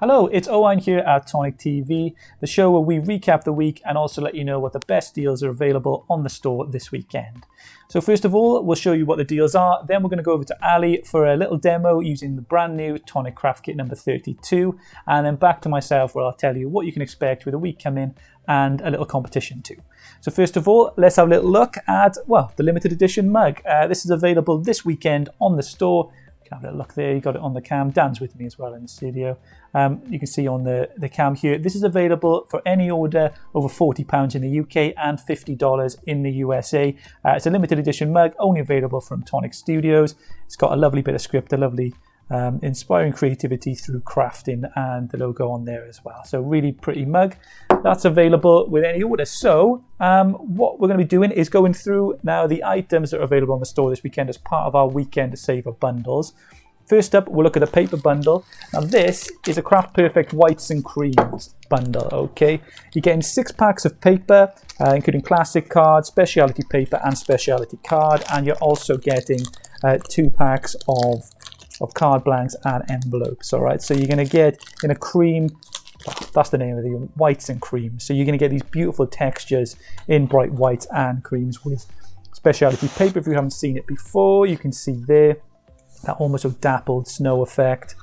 Hello, it's Owen here at Tonic TV, the show where we recap the week and also let you know what the best deals are available on the store this weekend. So first of all, we'll show you what the deals are. Then we're going to go over to Ali for a little demo using the brand new Tonic Craft Kit number 32. And then back to myself where I'll tell you what you can expect with a week coming and a little competition too. So first of all, let's have a little look at, well, the limited edition mug. This is available this weekend on the store. Have a little look there, you got it on the cam. Dan's with me as well in the studio. You can see on the cam here, this is available for any order over £40 in the UK and $50 in the USA. It's a limited edition mug, only available from Tonic Studios. It's got a lovely bit of script, a lovely inspiring creativity through crafting, and the logo on there as well. So really pretty mug. That's available with any order. So what we're going to be doing is going through now the items that are available on the store this weekend as part of our weekend saver bundles. First up, we'll look at the paper bundle. Now this is a Craft Perfect Whites and Creams bundle, okay? You're getting 6 packs of paper, including classic card, specialty paper and specialty card, and you're also getting 2 packs of card blanks and envelopes, all right? So you're going to get in a cream, that's the name of the whites and creams. So you're going to get these beautiful textures in bright whites and creams with specialty paper. If you haven't seen it before, you can see there that almost a dappled snow effect.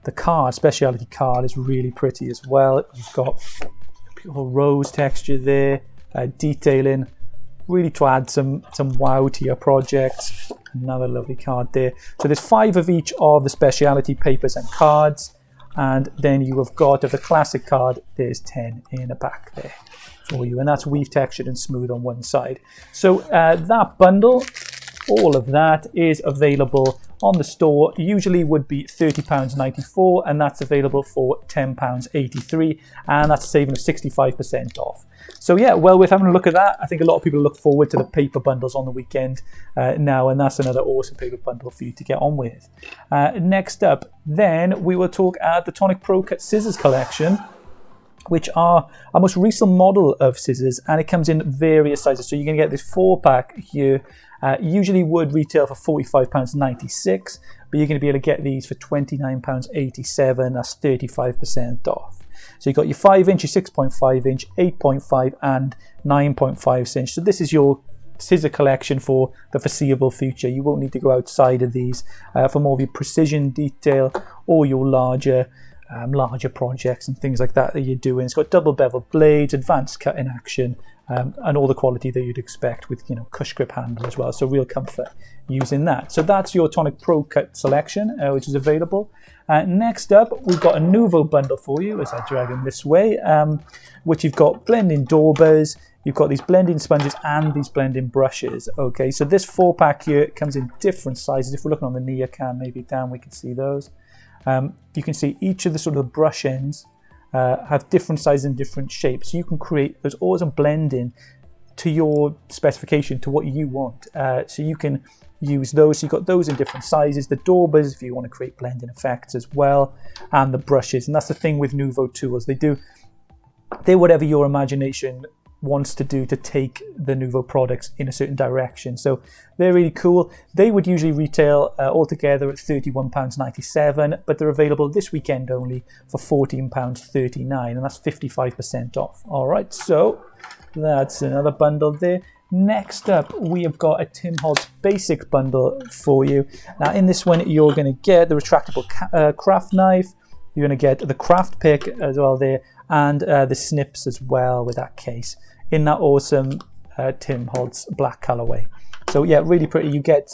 The card, specialty card, is really pretty as well. You've got beautiful rose texture there, detailing, really to add some wow to your projects. Another lovely card there. So there's 5 of each of the specialty papers and cards, and then you have got of the classic card, there's 10 in a pack there for you, and that's weave textured and smooth on one side. So that bundle, all of that is available on the store. Usually would be £30.94, and that's available for £10.83, and that's a saving of 65% off. So yeah, well worth having a look at that. I think a lot of people look forward to the paper bundles on the weekend now, and that's another awesome paper bundle for you to get on with. Next up, then we will talk at the Tonic Pro Cut Scissors collection, which are our most recent model of scissors, and it comes in various sizes. So you're going to get this 4-pack here. Usually would retail for £45.96, but you're going to be able to get these for £29.87. That's 35% off. So you've got your 5-inch, your 6.5 inch, 8.5 and 9.5 inch. So this is your scissor collection for the foreseeable future. You won't need to go outside of these for more of your precision detail or your larger projects and things like that you're doing. It's got double bevel blades, advanced cutting action, and all the quality that you'd expect with, you know, cush grip handle as well. So real comfort using that. So that's your Tonic Pro Cut selection, which is available. Next up, we've got a Nuvo bundle for you as I drag them this way, which you've got blending daubers, you've got these blending sponges and these blending brushes. Okay, so this 4-pack here comes in different sizes. If we're looking on the near cam, maybe down, we can see those. You can see each of the sort of brush ends have different sizes and different shapes. So you can create, there's always a blending to your specification, to what you want. So you can use those. So you've got those in different sizes. The daubers, if you want to create blending effects as well, and the brushes. And that's the thing with Nuvo tools. They're whatever your imagination wants to do to take the Nuvo products in a certain direction. So they're really cool. They would usually retail altogether at £31.97, but they're available this weekend only for £14.39, and that's 55% off. All right, so that's another bundle there. Next up, we have got a Tim Holtz Basic bundle for you. Now in this one, you're going to get the retractable craft knife. You're going to get the craft pick as well there, and the snips as well with that case in that awesome Tim Holtz black colorway. So yeah, really pretty. You get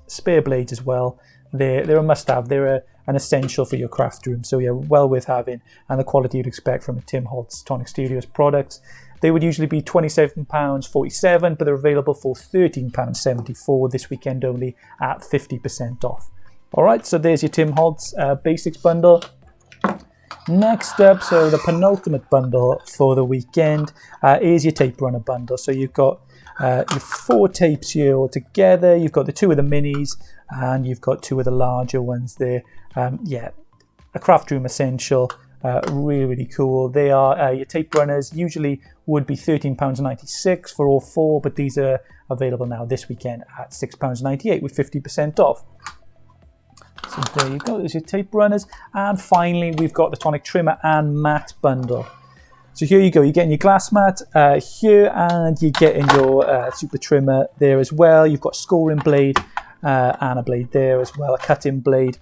spare blades as well. They're a must-have. They're an essential for your craft room. So yeah, well worth having, and the quality you'd expect from a Tim Holtz Tonic Studios products. They would usually be £27.47, but they're available for £13.74 this weekend only at 50% off. All right, so there's your Tim Holtz Basics bundle. Next up, so the penultimate bundle for the weekend is your tape runner bundle. So you've got your 4 tapes here all together. You've got the 2 of the minis, and you've got 2 of the larger ones there. Yeah, a craft room essential. Really, really cool. They are your tape runners. Usually would be £13.96 for all 4, but these are available now this weekend at £6.98 with 50% off. So there you go, there's your tape runners. And finally, we've got the Tonic trimmer and mat bundle. So here you go, you're getting your glass mat here, and you're getting your super trimmer there as well. You've got a scoring blade and a blade there as well, a cutting blade.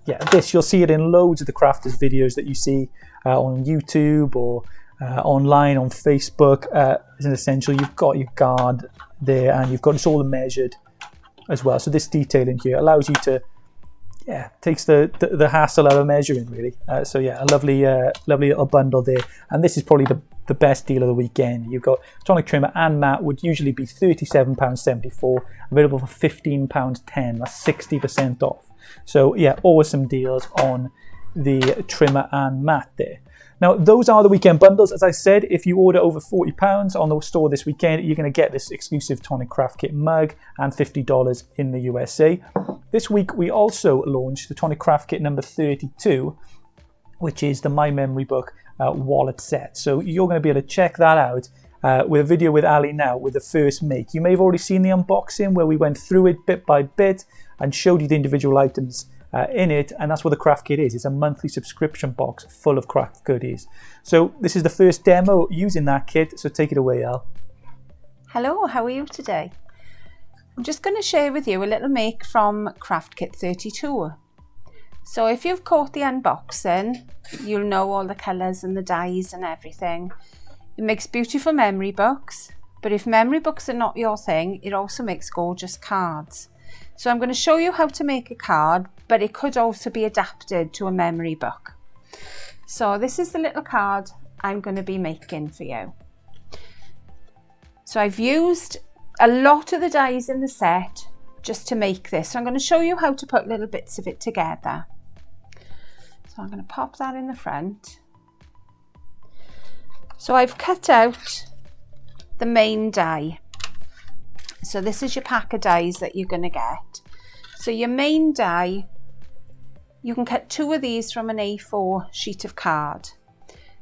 Yeah, this, you'll see it in loads of the crafters videos that you see on YouTube or online on Facebook. As an essential, you've got your guard there, and you've got it's all measured as well. So this detailing here allows you to, takes the hassle out of measuring, really. So yeah, a lovely little bundle there. And this is probably the best deal of the weekend. You've got Tonic trimmer and mat, would usually be £37.74, available for £15.10. That's 60% off. So yeah, awesome deals on the trimmer and mat there. Now, those are the weekend bundles. As I said, if you order over £40 on the store this weekend, you're going to get this exclusive Tonic Craft Kit mug and $50 in the USA. This week, we also launched the Tonic Craft Kit number 32, which is the My Memory Book wallet set. So you're going to be able to check that out with a video with Ali now with the first make. You may have already seen the unboxing where we went through it bit by bit and showed you the individual items in it, and that's what the craft kit is. It's a monthly subscription box full of craft goodies. So this is the first demo using that kit, so take it away, Al. Hello, how are you today? I'm just going to share with you a little make from Craft Kit 32. So if you've caught the unboxing, you'll know all the colours and the dyes and everything. It makes beautiful memory books, but if memory books are not your thing, it also makes gorgeous cards. So I'm going to show you how to make a card, but it could also be adapted to a memory book. So this is the little card I'm going to be making for you. So I've used a lot of the dies in the set just to make this. So I'm going to show you how to put little bits of it together. So I'm going to pop that in the front. So I've cut out the main die. So this is your pack of dies that you're going to get. So your main die, you can cut 2 of these from an A4 sheet of card.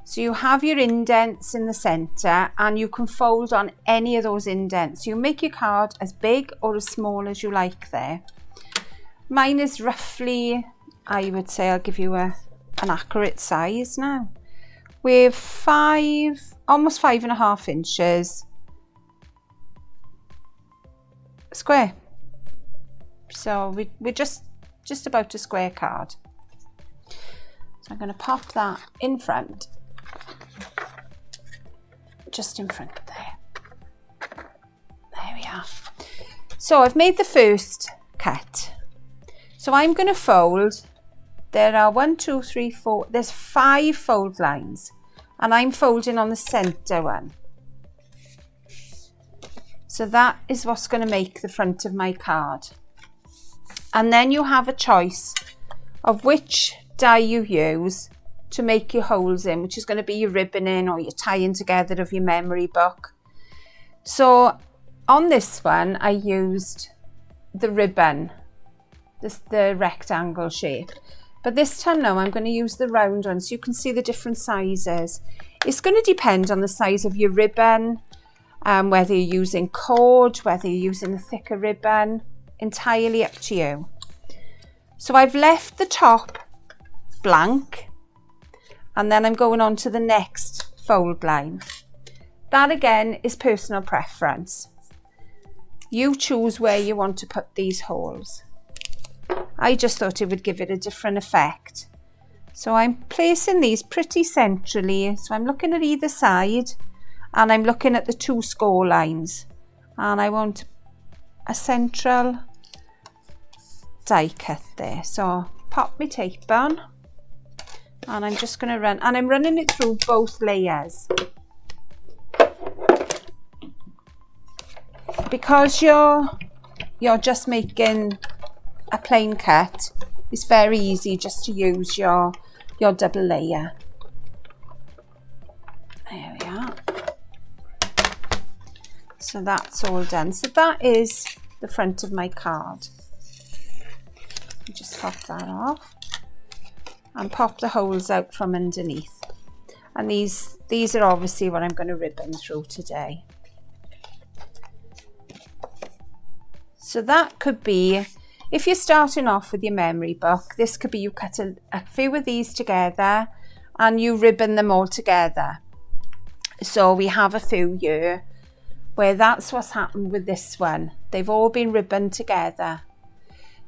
So you have your indents in the centre, and you can fold on any of those indents. You make your card as big or as small as you like there. Mine is roughly, I would say, I'll give you an accurate size now. We're almost 5.5 inches square. So we're just about a square card. So I'm going to pop that in front, just in front there. There we are. So I've made the first cut. So I'm going to fold. There are 1, 2, 3, 4. There's 5 fold lines, and I'm folding on the centre one. So that is what's going to make the front of my card. And then you have a choice of which die you use to make your holes in, which is going to be your ribboning or your tying together of your memory book. So on this one, I used the ribbon, the rectangle shape. But this time now, I'm going to use the round one so you can see the different sizes. It's going to depend on the size of your ribbon, whether you're using cord, whether you're using a thicker ribbon, entirely up to you. So I've left the top blank, and then I'm going on to the next fold line. That again is personal preference. You choose where you want to put these holes. I just thought it would give it a different effect. So I'm placing these pretty centrally. So I'm looking at either side, and I'm looking at the 2 score lines, and I want a central die cut there. So pop my tape on, and I'm just going to run, and I'm running it through both layers. Because you're just making a plain cut, it's very easy just to use your double layer. There we are. So that's all done. So that is the front of my card. Just pop that off and pop the holes out from underneath. And these are obviously what I'm going to ribbon through today. So that could be, if you're starting off with your memory book, this could be you cut a few of these together and you ribbon them all together. So we have a few here where that's what's happened with this one. They've all been ribboned together.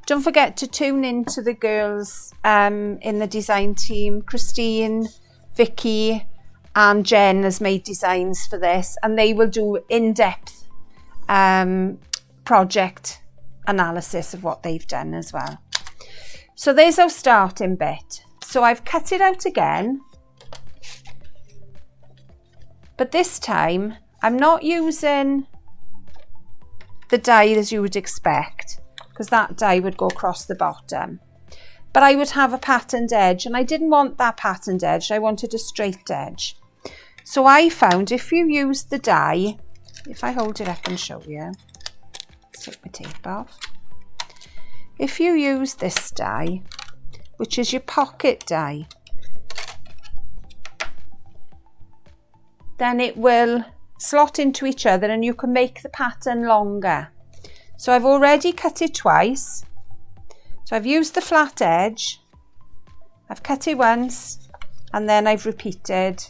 Don't forget to tune in to the girls in the design team. Christine, Vicky and Jen has made designs for this, and they will do in-depth project analysis of what they've done as well. So there's our starting bit. So I've cut it out again, but this time I'm not using the die as you would expect, because that die would go across the bottom, but I would have a patterned edge, and I didn't want that patterned edge. I wanted a straight edge. So I found if you use the die, if I hold it up and show you, take my tape off. If you use this die, which is your pocket die, then it will slot into each other and you can make the pattern longer. So I've already cut it twice. So I've used the flat edge, I've cut it once, and then I've repeated.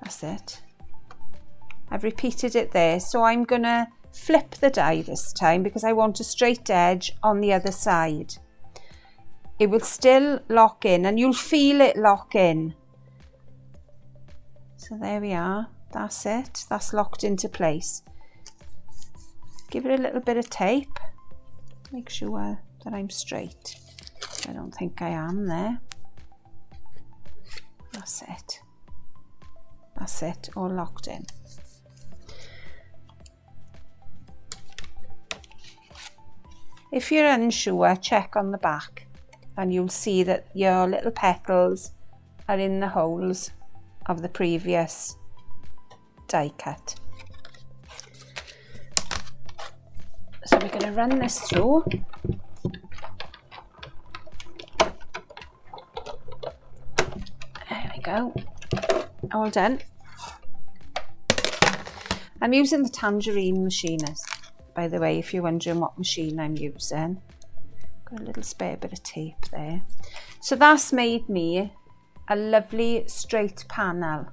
That's it. I've repeated it there. So I'm gonna flip the die this time because I want a straight edge on the other side. It will still lock in and you'll feel it lock in. So there we are. That's it. That's locked into place. Give it a little bit of tape. Make sure that I'm straight. I don't think I am there. That's it. That's it. All locked in. If you're unsure, check on the back and you'll see that your little petals are in the holes of the previous die cut. So we're going to run this through. There we go. All done. I'm using the Tangerine machinist, by the way, if you're wondering what machine I'm using. Got a little spare bit of tape there. So that's made me a lovely straight panel.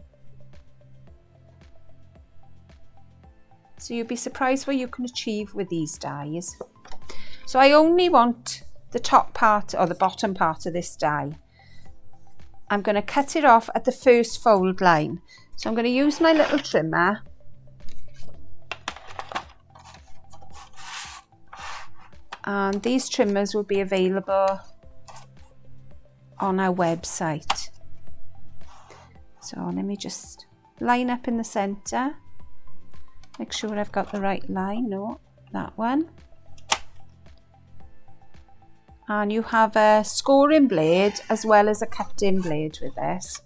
So you'll be surprised what you can achieve with these dies. So I only want the top part or the bottom part of this die. I'm going to cut it off at the first fold line. So I'm going to use my little trimmer. And these trimmers will be available on our website. So let me just line up in the center. Make sure I've got the right line. No, that one. And you have a scoring blade as well as a cutting blade with this.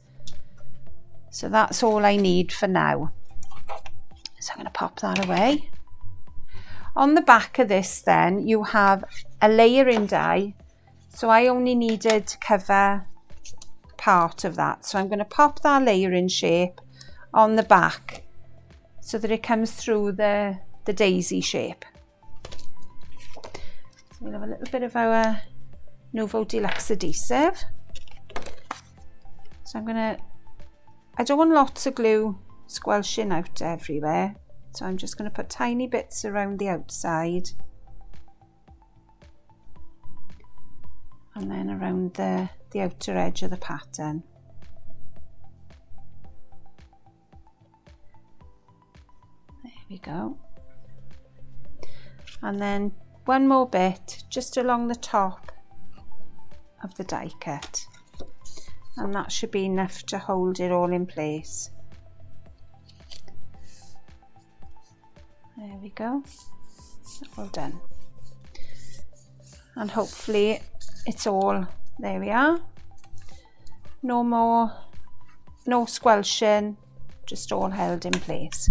So that's all I need for now. So I'm going to pop that away. On the back of this then you have a layering die. So I only needed to cover part of that. So I'm going to pop that layering shape on the back so that it comes through the daisy shape. So we'll have a little bit of our Nuvo Deluxe adhesive. So I don't want lots of glue squelching out everywhere. So I'm just going to put tiny bits around the outside. And then around the outer edge of the pattern. There we go. And then one more bit just along the top of the die cut. And that should be enough to hold it all in place. There we go. All done. And hopefully it's all, there we are. No squelching, just all held in place.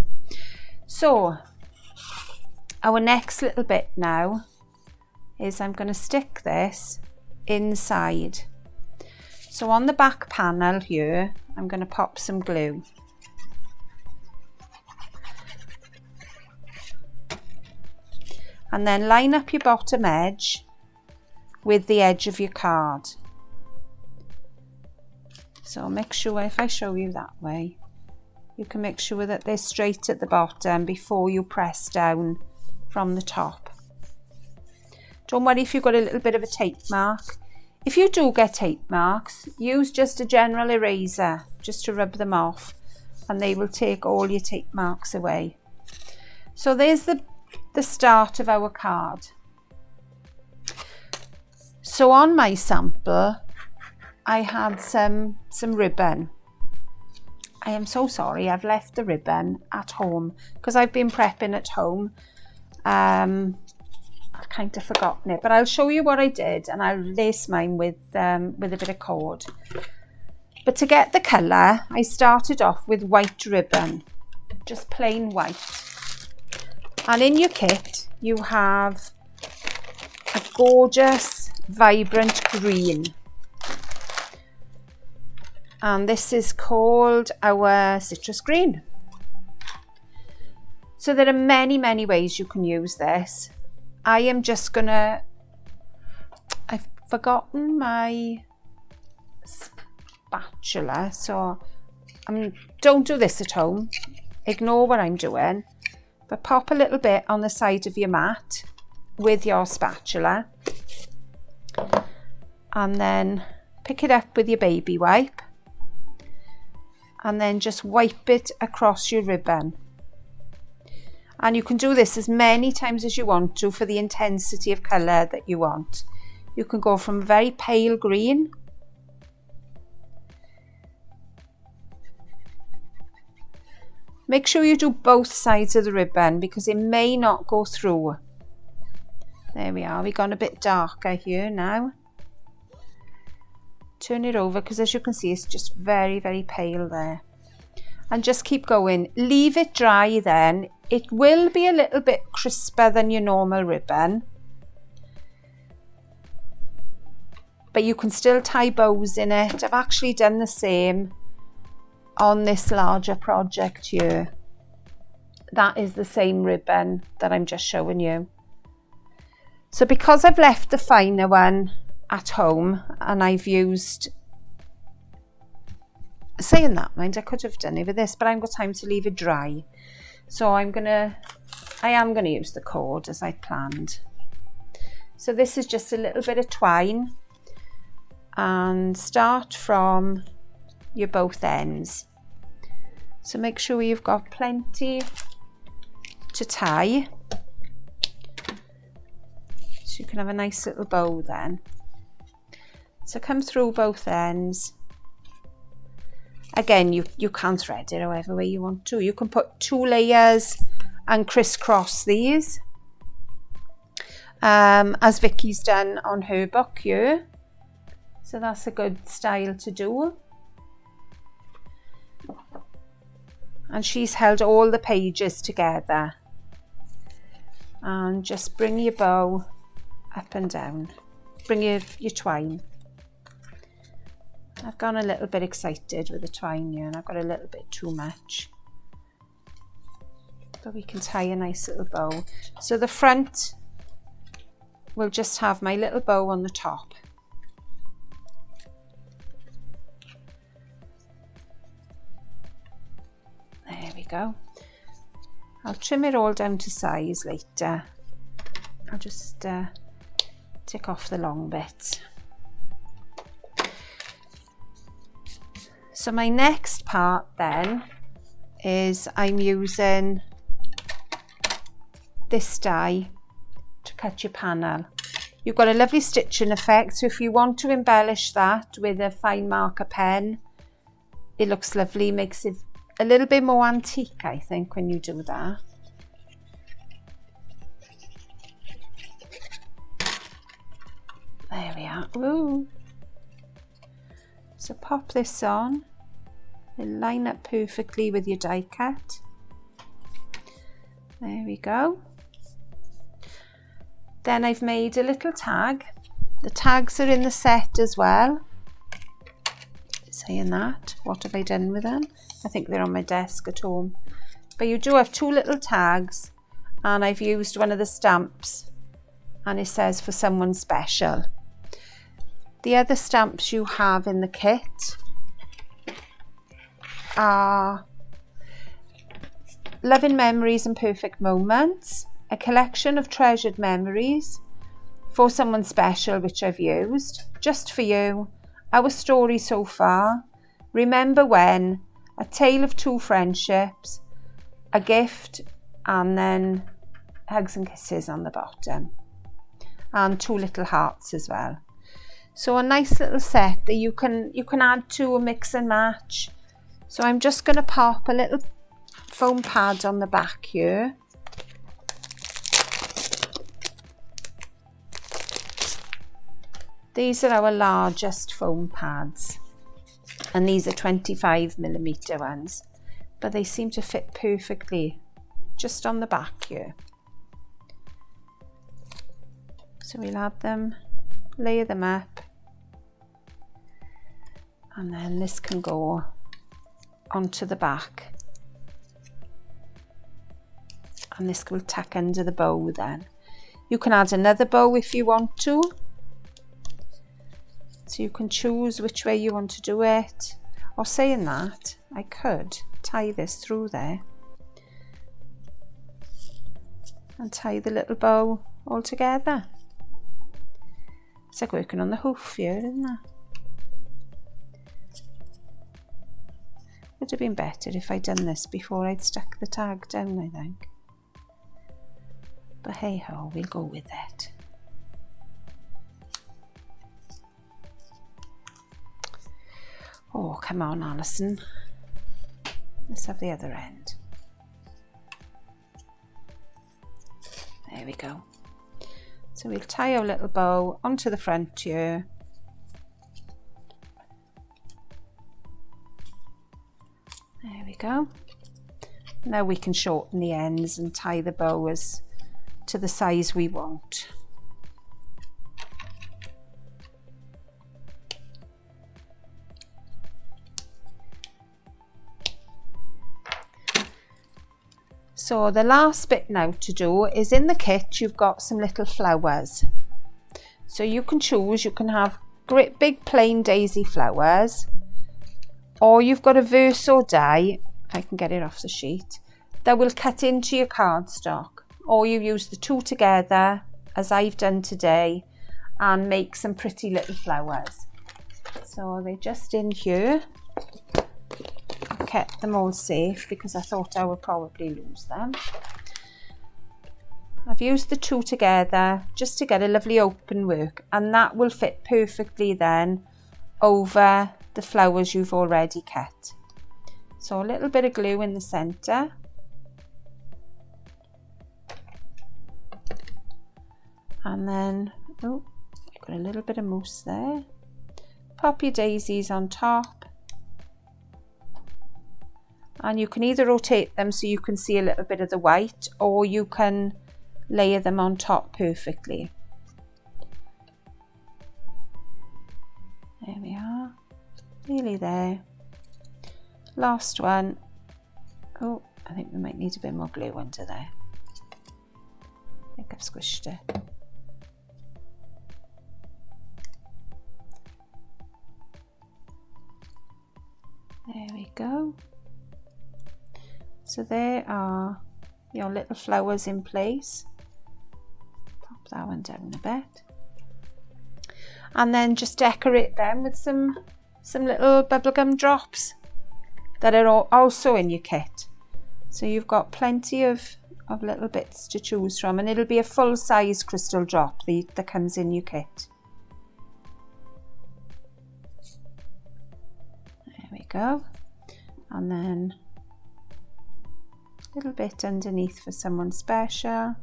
So our next little bit now is I'm going to stick this inside. So on the back panel here, I'm going to pop some glue. and then line up your bottom edge with the edge of your card. So make sure, if I show you that way, you can make sure that they're straight at the bottom before you press down from the top. Don't worry if you've got a little bit of a tape mark. If you do get tape marks, use just a general eraser just to rub them off, and they will take all your tape marks away. So there's the start of our card. So on my sample, I had some ribbon. I am so sorry, I've left the ribbon at home because I've been prepping at home. I've kind of forgotten it, but I'll show you what I did, and I'll lace mine with a bit of cord. But to get the colour, I started off with white ribbon, just plain white. And in your kit, you have a gorgeous, vibrant green. And this is called our citrus green. So there are many, many ways you can use this. I am just gonna, I've forgotten my spatula, so don't do this at home. Ignore what I'm doing, but pop a little bit on the side of your mat with your spatula, and then pick it up with your baby wipe, and then just wipe it across your ribbon. And you can do this as many times as you want to for the intensity of colour that you want. You can go from very pale green Make sure you do both sides of the ribbon because it may not go through. There we are, we've gone a bit darker here now. Turn it over because as you can see it's just very, very pale there. And just keep going. Leave it dry then. It will be a little bit crisper than your normal ribbon. But you can still tie bows in it. I've actually done the same on this larger project here. That is the same ribbon that I'm just showing you. So because I've left the finer one at home and I've used, saying that, mind, I could have done it with this, but I haven't got time to leave it dry. So I am gonna use the cord as I planned. So this is just a little bit of twine and start from your both ends. So make sure you've got plenty to tie. So you can have a nice little bow then. So come through both ends. Again, you can thread it however way you want to. You can put 2 layers and crisscross these, as Vicky's done on her book here. So that's a good style to do. And she's held all the pages together. And just bring your bow up and down. Bring your twine. I've gone a little bit excited with the twine here and I've got a little bit too much. But we can tie a nice little bow. So the front will just have my little bow on the top. There we go. I'll trim it all down to size later. I'll just tick off the long bits. So my next part then is I'm using this die to cut your panel. You've got a lovely stitching effect, so if you want to embellish that with a fine marker pen, it looks lovely, makes it a little bit more antique, I think, when you do that. There we are. Ooh. So pop this on, and line up perfectly with your die cut. There we go. Then I've made a little tag. The tags are in the set as well. Saying that, what have I done with them? I think they're on my desk at home. But you do have 2 little tags, and I've used one of the stamps and it says for someone special. The other stamps you have in the kit are Loving Memories and Perfect Moments, a collection of treasured memories, For Someone Special, which I've used, Just For You, Our Story So Far, Remember When, A Tale of Two Friendships, A Gift, and then Hugs and Kisses on the bottom, and two little hearts as well. So a nice little set that you can add to a mix and match. So I'm just going to pop a little foam pad on the back here. These are our largest foam pads, and these are 25mm ones, but they seem to fit perfectly just on the back here. So we'll add them, layer them up, and then this can go onto the back, and this will tuck under the bow then. You can add another bow if you want to, so you can choose which way you want to do it. Or saying that, I could tie this through there and tie the little bow all together. It's like working on the hoof here, isn't it? Would have been better if I'd done this before I'd stuck the tag down, I think. But hey ho, we'll go with it. Oh, come on, Alison. Let's have the other end. There we go. So we'll tie our little bow onto the front here. There we go. Now we can shorten the ends and tie the bow as to the size we want. So the last bit now to do is in the kit you've got some little flowers. So you can choose, you can have great big plain daisy flowers, or you've got a verso die, if I can get it off the sheet, that will cut into your cardstock, or you use the two together as I've done today and make some pretty little flowers. So they're just in here. I kept them all safe because I thought I would probably lose them. I've used the two together just to get a lovely open work, and that will fit perfectly then over the flowers you've already cut. So a little bit of glue in the centre, and then oh, I've got a little bit of mousse there. Pop your daisies on top, and you can either rotate them so you can see a little bit of the white, or you can layer them on top perfectly. There we are, nearly there. Last one. Oh, I think we might need a bit more glue under there. I think I've squished it. There we go. So there are your little flowers in place. Pop that one down a bit. And then just decorate them with some little bubblegum drops that are also in your kit. So you've got plenty of little bits to choose from, and it'll be a full size crystal drop that comes in your kit. There we go. And then a little bit underneath for someone special.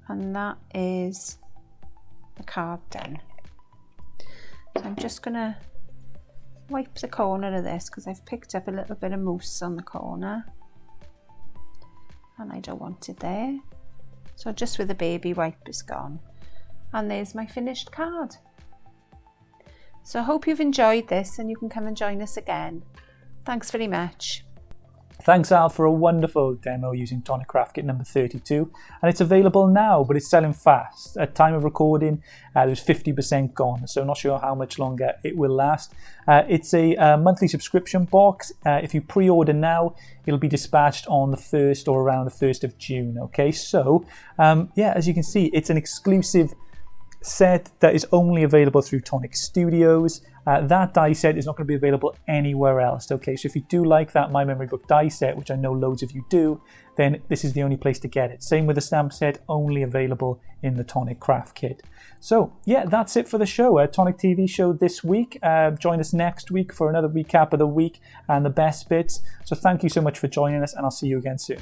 And that is the card done. So I'm just going to wipe the corner of this because I've picked up a little bit of mousse on the corner and I don't want it there. So just with a baby wipe it's gone. And there's my finished card. So I hope you've enjoyed this and you can come and join us again. Thanks very much. Thanks, Al, for a wonderful demo using Tonic Craft Kit number 32. And it's available now, but it's selling fast. At time of recording, there's 50% gone, so not sure how much longer it will last. It's a monthly subscription box. If you pre-order now, it'll be dispatched on the 1st or around the 1st of June. Okay, so yeah, as you can see, it's an exclusive set that is only available through Tonic Studios. That die set is not going to be available anywhere else. Okay, so if you do like that My Memory Book die set, which I know loads of you do, then this is the only place to get it. Same with the stamp set, only available in the Tonic Craft Kit. So yeah, that's it for the show. Tonic TV show this week. Join us next week for another recap of the week and the best bits. So thank you so much for joining us, and I'll see you again soon.